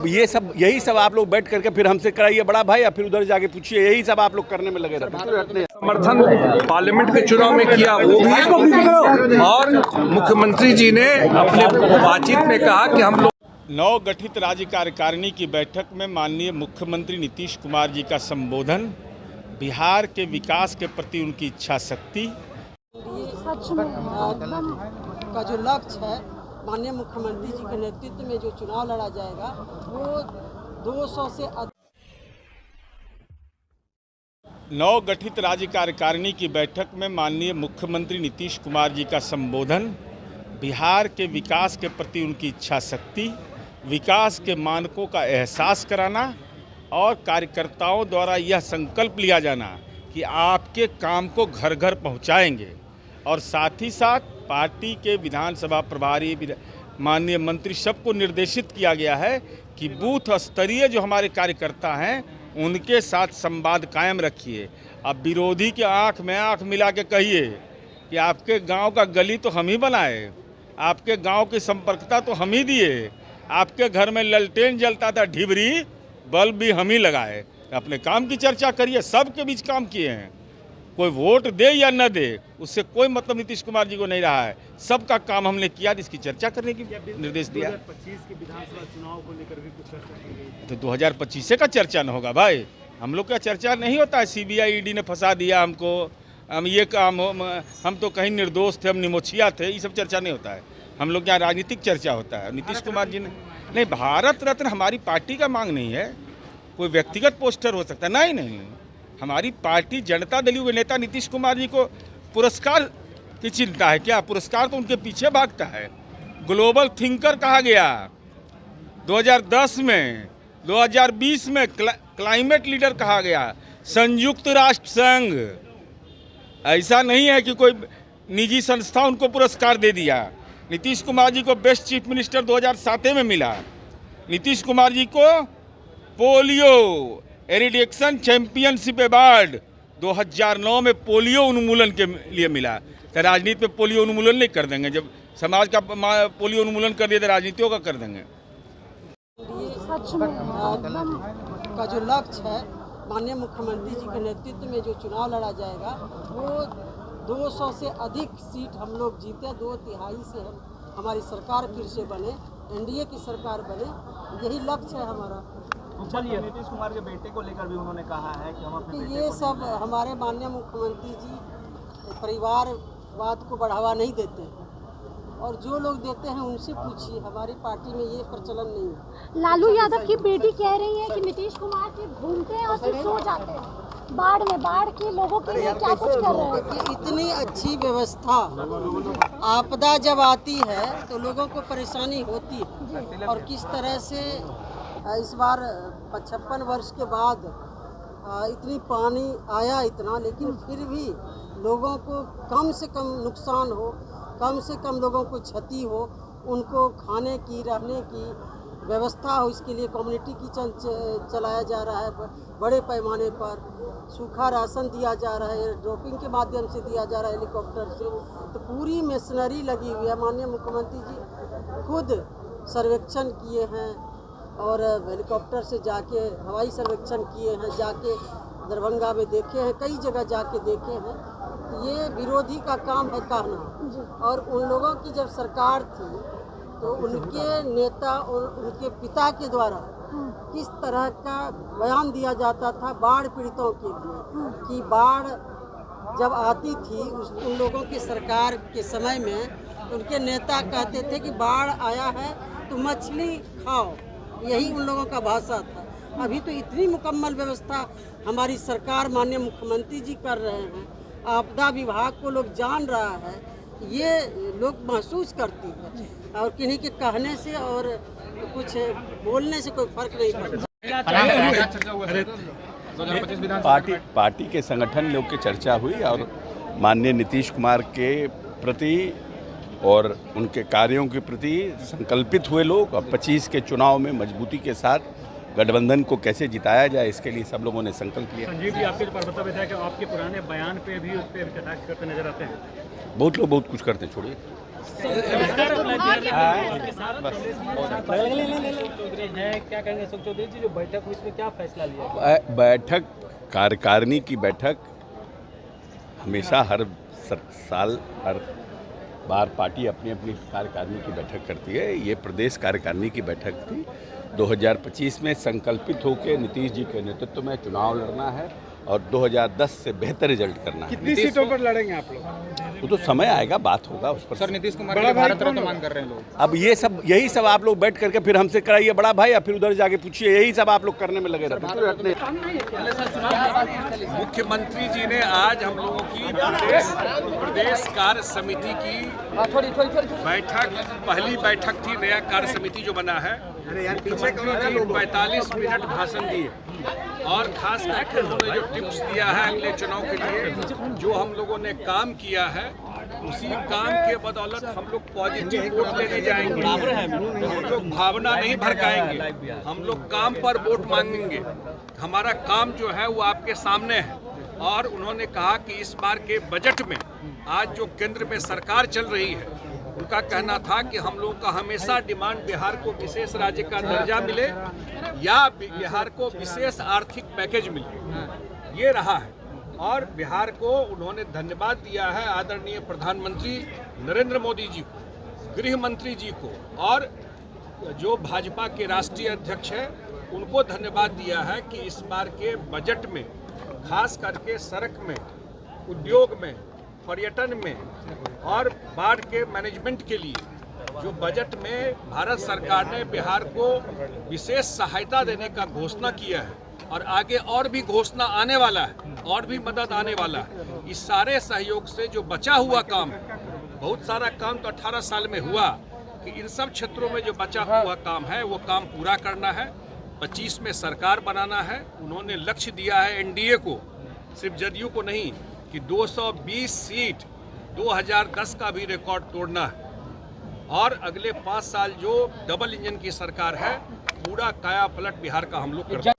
ये सब यही सब आप लोग बैठ करके फिर हमसे कराइए बड़ा भाई, या फिर उधर जाके पूछिए, यही सब आप लोग करने में लगे रहते हैं। समर्थन पार्लियामेंट के चुनाव में किया वो भी, और मुख्यमंत्री जी ने अपने बातचीत में कहा कि हम लोग नवगठित राज्य कार्यकारिणी की बैठक में माननीय मुख्यमंत्री नीतीश कुमार जी का संबोधन, बिहार के विकास के प्रति उनकी इच्छा शक्ति, सच में का जो लक्ष्य है माननीय मुख्यमंत्री जी के नेतृत्व में जो चुनाव लड़ा जाएगा वो 200 से अधिक। नवगठित राज्य कार्यकारिणी की बैठक में माननीय मुख्यमंत्री नीतीश कुमार जी का संबोधन, बिहार के विकास के प्रति उनकी इच्छा शक्ति, विकास के मानकों का एहसास कराना और कार्यकर्ताओं द्वारा यह संकल्प लिया जाना कि आपके काम को घर घर पहुंचाएंगे, और साथ ही साथ पार्टी के विधानसभा प्रभारी माननीय मंत्री सबको निर्देशित किया गया है कि बूथ स्तरीय जो हमारे कार्यकर्ता हैं उनके साथ संवाद कायम रखिए। अब विरोधी के आंख में आंख मिला के कहिए कि आपके गांव का गली तो हम ही बनाए, आपके गांव की संपर्कता तो हम ही दिए, आपके घर में ललटेन जलता था ढिबरी बल्ब भी हम ही लगाए। अपने काम की चर्चा करिए, सबके बीच काम किए हैं। कोई वोट दे या न दे उससे कोई मतलब नीतीश कुमार जी को नहीं रहा है, सबका काम हमने किया, जिसकी चर्चा करने की निर्देश दिया। 2025 के विधानसभा चुनाव को लेकर भी कुछ चर्चा की गई, तो 2025 का चर्चा न होगा भाई, हम लोग का चर्चा नहीं होता है। सीबीआई ईडी ने फंसा दिया हमको, हम ये काम, हम तो कहीं निर्दोष थे, हम निमोछिया थे, ये सब चर्चा नहीं होता है। हम लोग यहाँ राजनीतिक चर्चा होता है। नीतीश कुमार जी ने नहीं, भारत रत्न हमारी पार्टी का मांग नहीं है, कोई व्यक्तिगत पोस्टर हो सकता है, नहीं नहीं नहीं, हमारी पार्टी जनता दल के नेता नीतीश कुमार जी को पुरस्कार की चिंता है क्या? पुरस्कार तो उनके पीछे भागता है। ग्लोबल थिंकर कहा गया 2010 में, 2020 में क्लाइमेट लीडर कहा गया, संयुक्त राष्ट्र संघ। ऐसा नहीं है कि कोई निजी संस्था उनको पुरस्कार दे दिया। नीतीश कुमार जी को बेस्ट चीफ मिनिस्टर 2007 में मिला। नीतीश कुमार जी को पोलियो एरिडिक्शन चैंपियनशिप अवार्ड 2009 में पोलियो उन्मूलन के लिए मिला। तो राजनीति में पोलियो उन्मूलन नहीं कर देंगे, जब समाज का पोलियो उन्मूलन कर दिया तो राजनीतियों का कर देंगे। सच में का जो लक्ष्य है माननीय मुख्यमंत्री जी के नेतृत्व में जो चुनाव लड़ा जाएगा वो 200 से अधिक सीट हम लोग जीते, 2/3 से हमारी सरकार फिर से बने, एनडीए की सरकार बने, यही लक्ष्य है हमारा। चलिए, नीतीश कुमार के बेटे को लेकर भी उन्होंने कहा है कि हम अपने बेटे ये सब हमारे माननीय मुख्यमंत्री जी परिवारवाद को बढ़ावा नहीं देते, और जो लोग देते हैं उनसे पूछिए, हमारी पार्टी में ये प्रचलन नहीं है। लालू यादव की बेटी कह रही है कि नीतीश कुमार सिर्फ घूमते हैं और सिर्फ सो जाते हैं, बाढ़ के लोगों के लिए क्या कुछ कर रहे हैं। इतनी अच्छी व्यवस्था, आपदा जब आती है तो लोगों को परेशानी होती है, और किस तरह से इस बार 55 वर्ष के बाद इतनी पानी आया इतना, लेकिन फिर भी लोगों को कम से कम नुकसान हो, कम से कम लोगों को क्षति हो, उनको खाने की रहने की व्यवस्था हो, इसके लिए कम्युनिटी किचन चलाया जा रहा है, बड़े पैमाने पर सूखा राशन दिया जा रहा है, ड्रॉपिंग के माध्यम से दिया जा रहा है हेलीकॉप्टर से। तो पूरी मशीनरी लगी हुई है। माननीय मुख्यमंत्री जी खुद सर्वेक्षण किए हैं और हेलीकॉप्टर से जाके हवाई सर्वेक्षण किए हैं, जाके दरभंगा में देखे हैं, कई जगह जाके देखे हैं। ये विरोधी का काम है कहना, और उन लोगों की जब सरकार थी तो उनके नेता और उनके पिता के द्वारा किस तरह का बयान दिया जाता था बाढ़ पीड़ितों के लिए, कि बाढ़ जब आती थी उन लोगों की सरकार के समय में उनके नेता कहते थे कि बाढ़ आया है तो मछली खाओ, यही उन लोगों का भाषा था। अभी तो इतनी मुकम्मल व्यवस्था हमारी सरकार माननीय मुख्यमंत्री जी कर रहे हैं, आपदा विभाग को लोग जान रहा है, ये लोग महसूस करती है, और किन्हीं के कहने से और कुछ बोलने से कोई फर्क नहीं पड़ता। पार्टी के संगठन लोग की चर्चा हुई, और माननीय नीतीश कुमार के प्रति और उनके कार्यों के प्रति संकल्पित हुए लोग। अब 25 के चुनाव में मजबूती के साथ गठबंधन को कैसे जिताया जाए, इसके लिए सब लोगों ने संकल्प लिया। संजीव जी, आपके पर्वता विधायक आपके पुराने बयान पे भी उस पर कटाक्ष करते नजर आते हैं। बहुत लोग बहुत कुछ करते, छोड़िए। चौधरी हैं, क्या कहेंगे अशोक चौधरी जी, जो बैठक हुई इसमें क्या फैसला लिया? बैठक, कार्यकारिणी की बैठक हमेशा हर साल हर बार पार्टी अपनी अपनी कार्यकारिणी की बैठक करती है। ये प्रदेश कार्यकारिणी की बैठक थी। 2025 में संकल्पित होकर नीतीश जी के नेतृत्व में चुनाव लड़ना है और 2010 से बेहतर रिजल्ट करना है। कितनी सीटों पर लड़ेंगे आप लोग? वो तो समय आएगा, बात होगा उस पर। सर, नीतीश कुमार के भारत रत्न मांग कर रहे हैं लोग। अब ये सब यही सब आप लोग बैठ करके फिर हमसे कराइए बड़ा भाई, या फिर उधर जाके पूछिए, यही सब आप लोग करने में लगे रहते हैं। मुख्यमंत्री जी ने आज हम लोगों की प्रदेश कार्य समिति की बैठक, पहली बैठक थी, नया कार्य समिति जो बना है, मुख्यमंत्री जी 45 मिनट भाषण दिए और खास करके उन्होंने जो टिप्स दिया है अगले चुनाव के लिए, जो हम लोगों ने काम किया है उसी काम के बदौलत हम लोग पॉजिटिव वोट लेने जाएंगे। हम लोग भावना नहीं भड़काएंगे, हम लोग काम पर वोट मांगेंगे। हमारा काम जो है वो आपके सामने है। और उन्होंने कहा कि इस बार के बजट में आज जो केंद्र में सरकार चल रही है, उनका कहना था कि हम लोगों का हमेशा डिमांड बिहार को विशेष राज्य का दर्जा मिले या बिहार को विशेष आर्थिक पैकेज मिले, ये रहा है। और बिहार को उन्होंने धन्यवाद दिया है आदरणीय प्रधानमंत्री नरेंद्र मोदी जी को, गृह मंत्री जी को, और जो भाजपा के राष्ट्रीय अध्यक्ष हैं उनको धन्यवाद दिया है कि इस बार के बजट में खास करके सड़क में, उद्योग में, पर्यटन में और बाढ़ के मैनेजमेंट के लिए जो बजट में भारत सरकार ने बिहार को विशेष सहायता देने का घोषणा किया है और आगे और भी घोषणा आने वाला है, और भी मदद आने वाला है। इस सारे सहयोग से जो बचा हुआ काम है, बहुत सारा काम तो 18 साल में हुआ, कि इन सब क्षेत्रों में जो बचा हुआ काम है वो काम पूरा करना है। 25 में सरकार बनाना है। उन्होंने लक्ष्य दिया है एनडीए को, सिर्फ जदयू को नहीं, कि 220 सीट 2010 का भी रिकॉर्ड तोड़ना है। और अगले 5 साल जो डबल इंजन की सरकार है, पूरा काया पलट बिहार का हम लोग करते हैं।